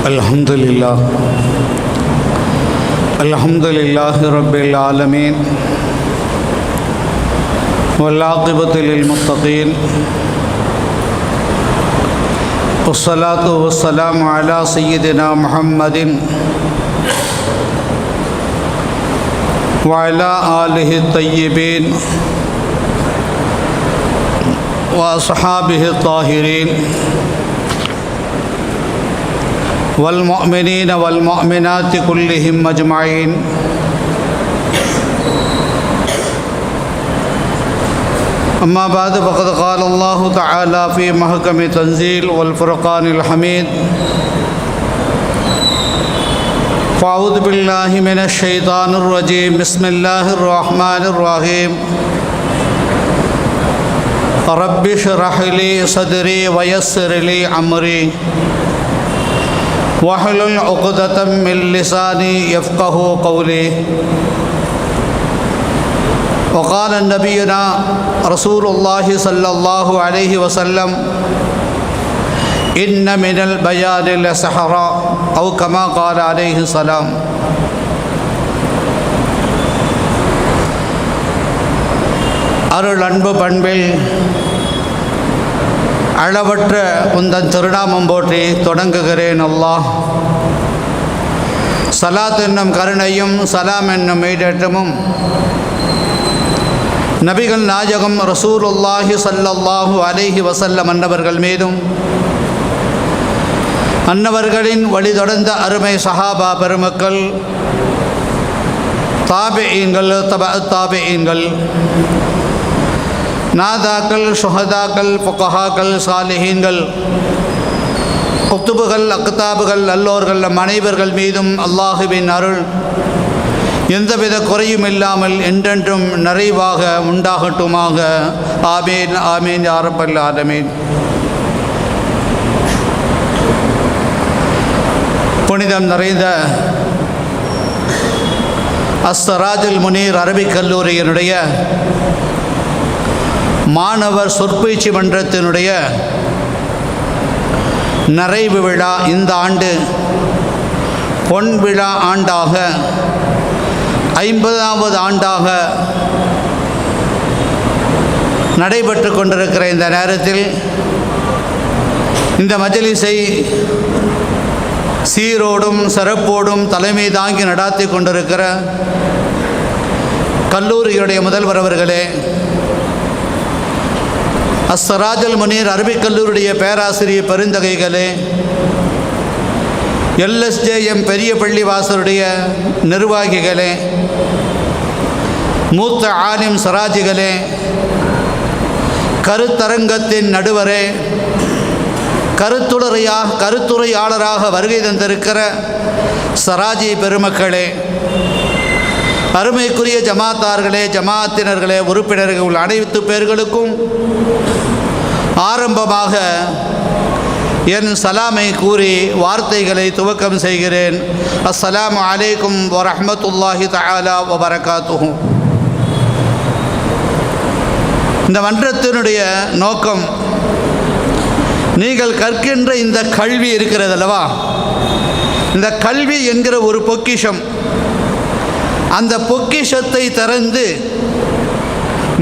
الحمد لله رب العالمين والعاقبة للمتقين والصلاة والسلام على سيدنا محمد وعلى آله الطيبين وأصحابه الطاهرين والمؤمنين والمؤمنات كلهم أجمعين. أما بعد فقد قال الله تعالى في محكم تنزيل والفرقان الحميد: فأعوذ بالله من الشيطان الرجيم. بسم الله الرحمن الرحيم. رب اشرح لي صدري ويسر لي أمري واحلل عقدة من لساني يفقهوا قولي. وقال نبينا رسول الله صلى الله عليه وسلم: إن من البيان لسحرا، أو كما قال عليه السلام. அருள் அன்பு பண்பில் அளவற்ற உந்தன் திருநாமம் போற்றி தொடங்குகிறேன். அல்லாஹ் சலாத் என்னும் கருணையும் சலாம் என்னும் ஈடேற்றமும் நபிகள் நாயகம் ரசூலுல்லாஹி ஸல்லல்லாஹு அலைஹி வஸல்லம் அன்னவர்கள் மீதும் அன்னவர்களின் வழி தொடர்ந்த அருமை சஹாபா பெருமக்கள், தாபிஈன்கள், தாபிஈன்கள், நாதாக்கள், ஷுஹதாக்கள், ஃபுகஹாக்கள், சாலிஹீன்கள், குத்துபுகள், அக்தாபுகள், நல்லோர்கள் நம் அனைவர்கள் மீதும் அல்லாஹுவின் அருள் எந்தவித குறையும் இல்லாமல் என்றென்றும் நிறைவாக உண்டாகட்டுமாக. ஆமீன் ஆமீன் யா ரப்பல் ஆலமீன். புனிதம் நிறைந்த அஸ்ஸராஜுல் முனீர் அரபிக் கல்லூரியினுடைய மாணவர் சொற்பயிற்சி மன்றத்தினுடைய நிறைவு விழா இந்த ஆண்டு பொன் விழா ஆண்டாக 50வது ஆண்டாக நடைபெற்று கொண்டிருக்கிற இந்த நேரத்தில் இந்த மஜ்லிஸை சீரோடும் சிறப்போடும் தலைமை தாங்கி நடாத்தி கொண்டிருக்கிற கல்லூரியுடைய முதல்வர் அவர்களே, அஸ்ஸராஜுல் முனீர் அரபிக் கல்லூரியுடைய பேராசிரியர் பெருந்தகைகளே, LSJM பெரிய பள்ளி வாசலுடைய நிர்வாகிகளே, மூத்த ஆலிம் சராஜிகளே, கருத்தரங்கத்தின் நடுவரே, கருத்துரையாளராக வருகை தந்திருக்கிற சராஜி பெருமக்களே, அருமைக்குரிய ஜமாத்தார்களே, ஜமாத்தினர்களே, உறுப்பினர்கள் அனைத்து பேர்களுக்கும் ஆரம்பமாக என் சலாமை கூறி வார்த்தைகளை துவக்கம் செய்கிறேன். அஸ்ஸலாமு அலைக்கும் வரஹ்மத்துல்லாஹி தஆலா வபரகாத்துஹு. இந்த மன்றத்தினுடைய நோக்கம், நீங்கள் கற்கின்ற இந்த கல்வி இருக்கிறது அல்லவா, இந்த கல்வி என்கிற ஒரு பொக்கிஷம், அந்த பொக்கிஷத்தை திறந்து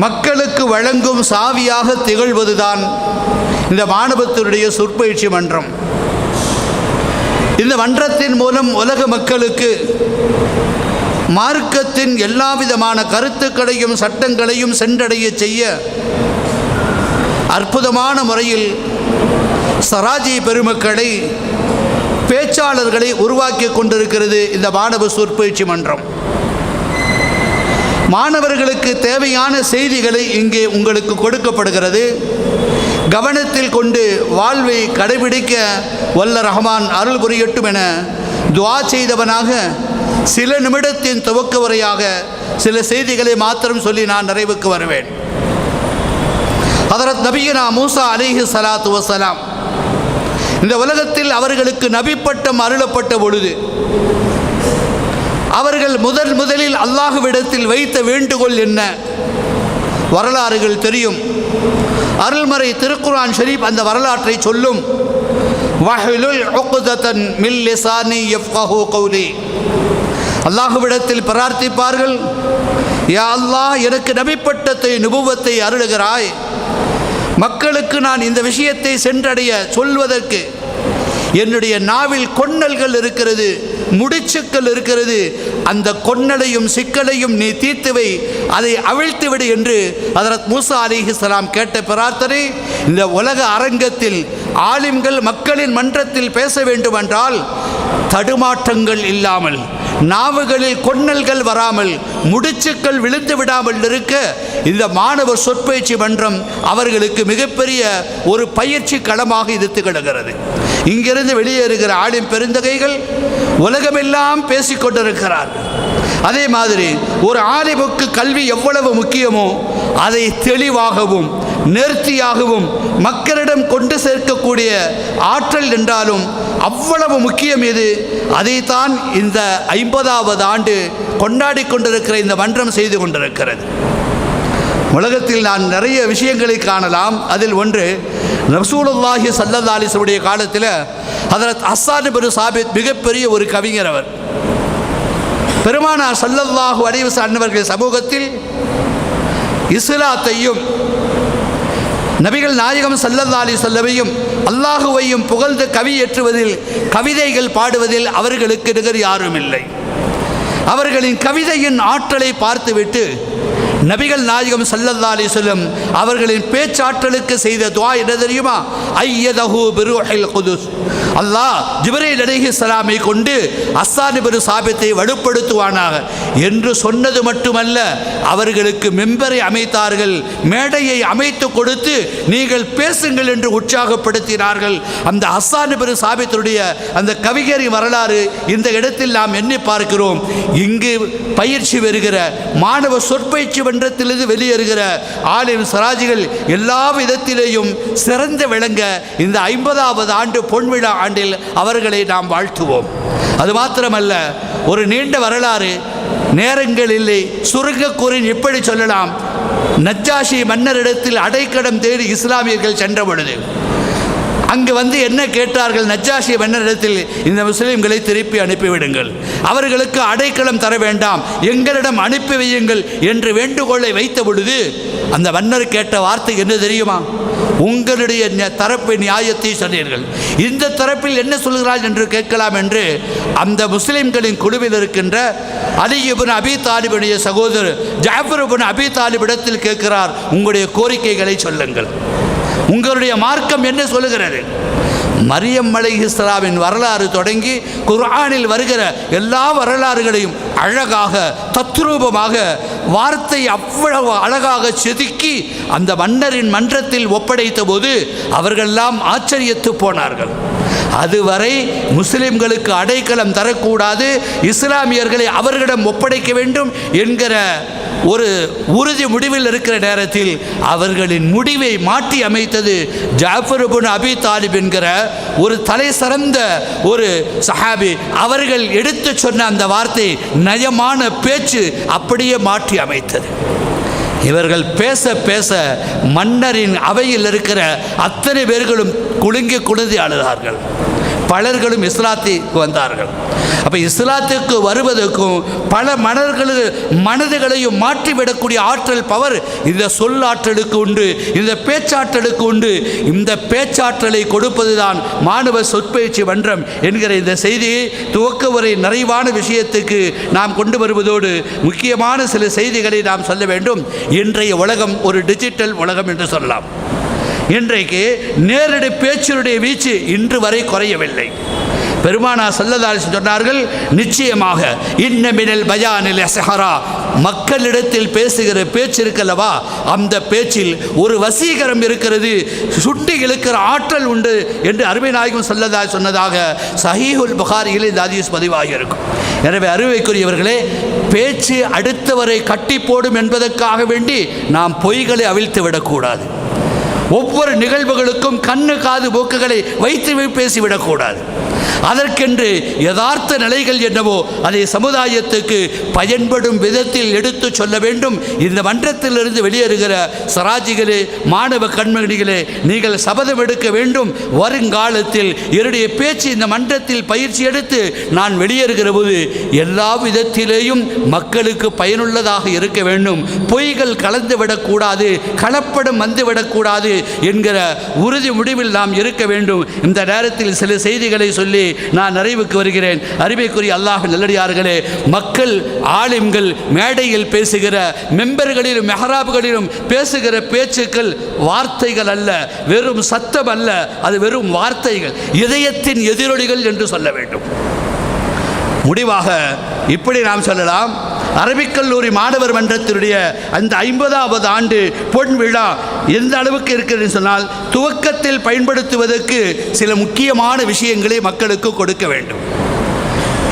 மக்களுக்கு வழங்கும் சாவியாக திகழ்வதுதான் இந்த மாணவத்தினுடைய சொற்பயிற்சி மன்றம். இந்த மன்றத்தின் மூலம் உலக மக்களுக்கு மார்க்கத்தின் எல்லா விதமான கருத்துக்களையும் சட்டங்களையும் சென்றடைய செய்ய அற்புதமான முறையில் சராஜி பெருமக்களை, பேச்சாளர்களை உருவாக்கி கொண்டிருக்கிறது இந்த மாணவ சொற்பயிற்சி மன்றம். மாணவர்களுக்கு தேவையான செய்திகளை இங்கே உங்களுக்கு கொடுக்கப்படுகிறது. கவனத்தில் கொண்டு வாழ்வை கடைபிடிக்க வல்ல ரஹ்மான் அருள் புரியட்டும் என துஆ செய்தவனாக சில நிமிடத்தின் துவக்க உரையாக சில செய்திகளை மாத்திரம் சொல்லி நான் நிறைவுக்கு வருவேன். ஹதரத் நபியனா மூசா அலைஹி ஸலாத்து வஸலாம் இந்த உலகத்தில் அவர்களுக்கு நபிப்பட்டம் அருளப்பட்ட பொழுது அவர்கள் முதலில் அல்லாஹ்விடத்தில் வைத்த வேண்டுகோள் என்ன? வரலாறுகள் தெரியும். அருள்மறை திருக்குர்ஆன் ஷரீப் அந்த வரலாற்றை சொல்லும். வஹ்லுல் உக்ததன் மின் லிசானி யஃப்கஹு கௌலி. அல்லாஹ்விடத்தில் பிரார்த்திப்பார்கள், யா அல்லாஹ், எனக்கு நபிப்பட்டத்தை நுபுவத்தை அருளுகிறாய், மக்களுக்கு நான் இந்த விஷயத்தை சென்றடைய சொல்வதற்கு என்னுடைய நாவில் கொன்னல்கள் இருக்கிறது, முடிச்சுக்கள் இருக்கிறது, அந்த கொன்னலையும் சிக்கலையும் நீ தீர்த்துவை, அதை அவிழ்த்துவிடு என்று ஹதரத் மூசா அலைஹிஸ்ஸலாம் கேட்ட பிரார்த்தனை இந்த உலக அரங்கத்தில் ஆலிம்கள் மக்களின் மன்றத்தில் பேச வேண்டுமென்றால் தடுமாற்றங்கள் இல்லாமல், நாவுகளில் கொன்னல்கள் வராமல், முடிச்சுக்கள் விழுந்து விடாமல் இருக்க இந்த மாணவர் சொற்பயிற்சி மன்றம் அவர்களுக்கு மிகப்பெரிய ஒரு பயிற்சி களமாக இது திகழ்கிறது. இங்கிருந்து வெளியேறுகிற ஆலிம் பெருந்தகைகள் உலகமெல்லாம் பேசிக்கொண்டிருக்கிறார்கள். அதே மாதிரி ஒரு ஆலிமுக்கு கல்வி எவ்வளவு முக்கியமோ அதை தெளிவாகவும் நேர்த்தியாகவும் மக்களிடம் கொண்டு சேர்க்கக்கூடிய ஆற்றல் என்றாலும் அவ்வளவு முக்கியம் இது. அதைத்தான் இந்த 50வது ஆண்டு கொண்டாடி கொண்டிருக்கிற இந்த மன்றம் செய்து கொண்டிருக்கிறது. உலகத்தில் நான் நிறைய விஷயங்களை காணலாம். அதில் ஒன்று, ரசூலுல்லாஹி ஸல்லல்லாஹு அலைஹி வஸல்லம் காலத்தில் ஹதரத் ஹஸ்ஸான் இப்னு சாபித் மிகப்பெரிய ஒரு கவிஞர். அவர் பெருமானார் ஸல்லல்லாஹு அலைஹி வஸல்லம் அன்னவர்கள் சமூகத்தில் இஸ்லாத்தையும் நபிகள் நாயகம் ஸல்லல்லாஹு அலைஹி வஸல்லமையும் அல்லாஹுவையும் புகழ்ந்து கவி ஏற்றுவதில், கவிதைகள் பாடுவதில் அவர்களுக்கு நிகர் யாரும் இல்லை. அவர்களின் கவிதையின் ஆற்றலை பார்த்துவிட்டு நபிகள் நாயகம் ஸல்லல்லாஹு அலைஹி வஸல்லம் அவர்களின் பேச்சாற்றலுக்கு செய்த துஆ என்ன தெரியுமா? ஐயதஹு பிருஹில் குதுஸ். அல்லாஹ் ஜிப்ரீல் அலைஹிஸ்ஸலாமை கொண்டு ஹஸ்ஸான் இப்னு சாபித்தை வலுப்படுத்துவானாக என்று சொன்னது மட்டுமல்ல, அவர்களுக்கு மெம்பரை அமைத்தார்கள், மேடையை அமைத்து கொடுத்து நீங்கள் பேசுங்கள் என்று உற்சாகப்படுத்தினார்கள். அந்த ஹஸ்ஸான் இப்னு சாபித்துடைய அந்த கவிஞரின் வரலாறு இந்த இடத்தில் நாம் எண்ணி பார்க்கிறோம். இங்கு பயிற்சி பெறுகிற மாணவ சொற்பயிற்சி மன்றத்திலிருந்து வெளியேறுகிற ஆலிம் சராஜிகள் எல்லா விதத்திலேயும் சிறந்து விளங்க இந்த 50வது ஆண்டு பொன்விழா ஆண்டில் அவர்களை நாம் வாழ்த்துவோம். அது மாத்திரமல்ல, ஒரு நீண்ட வரலாறு, நேரங்கள் இல்லை, சுருங்க கூறி இப்படி சொல்லலாம். நஜ்ஜாஷி மன்னரிடத்தில் அடைக்கலம் தேடி இஸ்லாமியர்கள் சென்ற பொழுது அங்கு வந்து என்ன கேட்டார்கள்? நஜ்ஜாஷி மன்னரிடத்தில் இந்த முஸ்லிம்களை திருப்பி அனுப்பிவிடுங்கள், அவர்களுக்கு அடைக்கலம் தர வேண்டாம், எங்களிடம் அனுப்பி வையுங்கள் என்று வேண்டுகோளை வைத்த பொழுது அந்த மன்னர் கேட்ட வார்த்தை என்ன தெரியுமா? உங்களுடைய தரப்பு நியாயத்தை சொன்னீர்கள், இந்த தரப்பில் என்ன சொல்கிறார்கள் என்று கேட்கலாம் என்று அந்த முஸ்லிம்களின் குழுவில் இருக்கின்ற அலி இப்னு அபி தாலிபுடைய சகோதரர் ஜாஃபர் இப்னு அபி தாலிப் இடத்தில் கேட்கிறார், உங்களுடைய கோரிக்கைகளை சொல்லுங்கள், உங்களுடைய மார்க்கம் என்ன சொல்லுகிறது? மரியம் அலைஹிஸ்ஸலாமின் வரலாறு தொடங்கி குர்ஆனில் வருகிற எல்லா வரலாறுகளையும் அழகாக தத்ரூபமாக வார்த்தை அவ்வளவு அழகாக செதுக்கி அந்த மன்னரின் மன்றத்தில் ஒப்படைத்த போது அவர்களெல்லாம் ஆச்சரியத்து போனார்கள். அதுவரை முஸ்லிம்களுக்கு அடைக்கலம் தரக்கூடாது, இஸ்லாமியர்களை அவர்களிடம் ஒப்படைக்க வேண்டும் என்கிற ஒரு உறுதி முடிவில் இருக்கிற நேரத்தில் அவர்களின் முடிவை மாற்றி அமைத்தது ஜாஃபர் இப்னு அபி தாலிப் என்கிற ஒரு தலை சிறந்த ஒரு சஹாபி. அவர்கள் எடுத்து சொன்ன அந்த வார்த்தை, நயமான பேச்சு அப்படியே மாற்றி அமைத்தது. இவர்கள் பேச பேச மன்னரின் அவையில் இருக்கிற அத்தனை பேர்களும் குலுங்கி குலுங்கி அழுதார்கள். பலர்களும் இஸ்லாத்துக்கு வந்தார்கள். அப்போ இஸ்லாத்துக்கு வருவதற்கும் பல மனதுகளையும் மாற்றிவிடக்கூடிய ஆற்றல், பவர் இந்த சொல்லாற்றலுக்கு உண்டு, இந்த பேச்சாற்றலுக்கு உண்டு. இந்த பேச்சாற்றலை கொடுப்பது தான் மாணவ சொற்பயிற்சி மன்றம் என்கிற இந்த செய்தியை துவக்க உரை நிறைவான விஷயத்துக்கு நாம் கொண்டு வருவதோடு முக்கியமான சில செய்திகளை நாம் சொல்ல வேண்டும். இன்றைய உலகம் ஒரு டிஜிட்டல் உலகம் என்று சொல்லலாம். இன்றைக்கு நேரடி பேச்சினுடைய வீச்சு இன்று வரை குறையவில்லை. பெருமானார் ஸல்லல்லாஹு அலைஹி வஸல்லம் சொன்னார்கள், நிச்சயமாக இன்ன மினல் பயானில் ஸஹரா, மக்களிடத்தில் பேசுகிற பேச்சு இருக்கல்லவா, அந்த பேச்சில் ஒரு வசீகரம் இருக்கிறது, சுட்டி இழுக்கிற ஆற்றல் உண்டு என்று அருமை நாயகம் ஸல்லல்லாஹு அலைஹி சொன்னதாக சஹீஹுல் புகாரியில் இந்த ஹதீஸ் பதிவாகி இருக்கும். எனவே அருமைக்குரியவர்களே, பேச்சு அடுத்தவரை கட்டி போடும் என்பதற்காக வேண்டி நாம் பொய்களை அவிழ்த்து விடக்கூடாது. ஒவ்வொரு நிகழ்வுகளுக்கும் கண்ணு காது மூக்குகளை வைத்து பேசிவிடக்கூடாது. அதற்கென்று யதார்த்த நிலைகள் என்னவோ அதை சமுதாயத்துக்கு பயன்படும் விதத்தில் எடுத்து சொல்ல வேண்டும். இந்த மன்றத்திலிருந்து வெளியேறுகிற சராஜிகளே, மாணவ கண்மணிகளே, நீங்கள் சபதம் எடுக்க வேண்டும். வருங்காலத்தில் என்னுடைய பேச்சு இந்த மன்றத்தில் பயிற்சி எடுத்து நான் வெளியேறுகிற போது எல்லா விதத்திலேயும் மக்களுக்கு பயனுள்ளதாக இருக்க வேண்டும். பொய்கள் கலந்துவிடக்கூடாது, கலப்படம் வந்துவிடக்கூடாது என்கிற உறுதி முடிவில் நாம் இருக்க வேண்டும். இந்த நேரத்தில் சில செய்திகளை சொல்லி நான் நிறைவுக்கு வருகிறேன். அருமைக்குரிய அல்லாஹ் நல்லடியார்களே, மக்கள் ஆலிம்கள் மேடையில் பேசுகிற, மெம்பர்களிலும் மெஹராப்களிலும் பேசுகிற பேச்சுக்கள் வார்த்தைகள் அல்ல, வெறும் சத்தம் அல்ல, அது வெறும் வார்த்தைகள், இதயத்தின் எதிரொலிகள் என்று சொல்ல வேண்டும். முடிவாக இப்படி நாம் சொல்லலாம், அரபிக் கல்லூரி மாணவர் மன்றத்தினுடைய அந்த 50வது ஆண்டு பொன் விழா எந்த அளவுக்கு இருக்கிறது சொன்னால், துவக்கத்தில் பயன்படுத்துவதற்கு சில முக்கியமான விஷயங்களை மக்களுக்கு கொடுக்க வேண்டும்.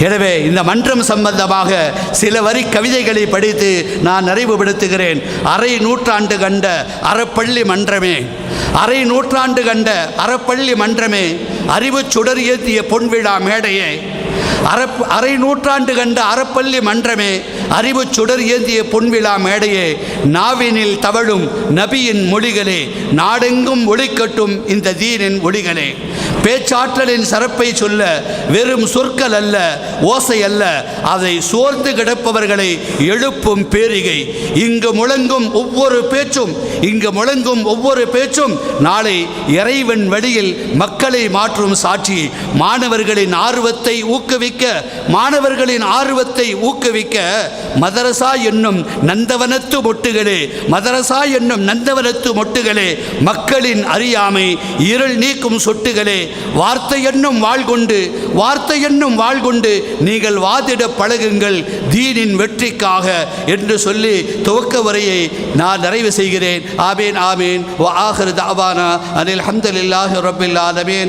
எனவே இந்த மன்றம் சம்பந்தமாக சில வரி கவிதைகளை படித்து நான் நிறைவுபடுத்துகிறேன். அரை நூற்றாண்டு கண்ட அறப்பள்ளி மன்றமே, அரை நூற்றாண்டு கண்ட அறப்பள்ளி மன்றமே, அறிவு சுடர் ஏற்றிய பொன்விழா மேடையே, அரை நூற்றாண்டு கண்ட அறப்பள்ளி மன்றமே, அறிவு சுடர் ஏந்திய பொன்விழா மேடையே, நாவினில் தவழும் நபியின் மொழிகளே, நாடெங்கும் ஒளிக்கட்டும் இந்த தீனின் ஒளிகளே. பேச்சாற்றலின் சிறப்பை சொல்ல வெறும் சொற்கள் அல்ல, ஓசை அல்ல, அதை சோர்ந்து கிடப்பவர்களை எழுப்பும் பேரிகை. இங்கு முழங்கும் ஒவ்வொரு பேச்சும், இங்கு முழங்கும் ஒவ்வொரு பேச்சும் நாளை இறைவன் வழியில் மக்களை மாற்றும் சாட்சி. மாணவர்களின் ஆர்வத்தை ஊக்குவிக்க, மாணவர்களின் ஆர்வத்தை ஊக்குவிக்க மதரசா என்னும் நந்தவனத்து மொட்டுகளே, மதரசா என்னும் நந்தவனத்து மொட்டுகளே, மக்களின் அறியாமை இருள் நீக்கும் சொட்டுகளே, வார்த்தை என்னும் வாழ் கொண்டு, வார்த்தை என்னும் வாழ் கொண்டு நீங்கள் வாதிட பழகுங்கள் தீனின் வெற்றிக்காக என்று சொல்லி துவக்க வரையை நான் நிறைவு செய்கிறேன். ஆமீன் ஆமீன். வ ஆகிரு தஅவானா அனில் ஹம்துலில்லாஹி ரப்பில் ஆலமீன்.